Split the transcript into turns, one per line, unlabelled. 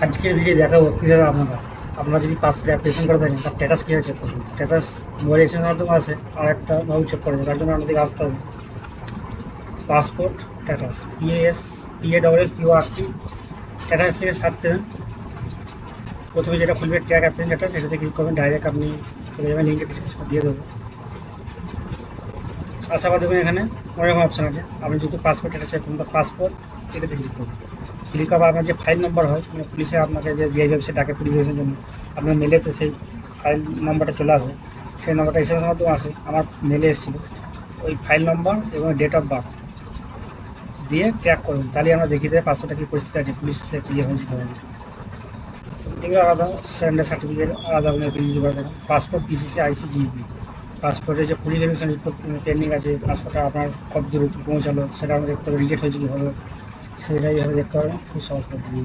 আজকের ভিডিও দেখাবো কীভাবে আপনারা যদি পাসপোর্ট অ্যাপ্লিকেশন করে থাকেন তার স্ট্যাটাস কীভাবে চেক করবেন। স্ট্যাটাস মোবাইল এসএমএস মাধ্যমে আছে, আর একটা ভাবে চেক করবেন। তার জন্য আমাদেরকে আসতে হবে পাসপোর্ট স্ট্যাটাস, PASPASSPORT স্ট্যাটাস থেকে সার্চ দেবেন। প্রথমে যেটা খুলবে ট্র্যাক অ্যাপ্লিকেশন স্ট্যাটাস, সেটাতে ক্লিক করবেন, ডাইরেক্ট আপনি চলে যাবেন, লিঙ্কের ডিসক্রিপশন দিয়ে দেবো। আশা বাদ দেবেন, এখানে অনেক রকম অপশান আছে। আপনি যদি পাসপোর্ট স্ট্যাটাস চেক করুন, পাসপোর্ট এটাতে ক্লিক করুন। ক্লিক করার আপনার যে ফাইল নম্বর হয়, পুলিশে আপনাকে যে ডিআই অফিসে ডাকে পুলিশের জন্য, আপনার মেলেতে সেই ফাইল নম্বরটা চলে আসে। সেই নম্বরটা এসএমএস মাধ্যমে আসে, আমার মেলে এসেছিলো। ওই ফাইল নম্বর এবং ডেট অফ বার্থ দিয়ে ট্র্যাক করুন, তাহলে আমরা দেখিয়ে দেবে পাসপোর্টটা কী পরিস্থিতি আছে, পুলিশে ক্লিয়ার হয়েছে কীভাবে। এগুলো আলাদা, সারেন্ডার সার্টিফিকেট আলাদা, আপনি রিলিজ করে দেবেন। পাসপোর্ট, PCC, ICGB, পাসপোর্টের যে পুলিশ ভেরিফিকেশন পেন্ডিং আছে, পাসপোর্টটা আপনার কত দূর পৌঁছালো সেটা আমরা দেখতে হবে, রিজেক্ট হয়েছে কীভাবে, সেটাই এইভাবে দেখতে পারবেন খুব সহজ পদ্ধতি।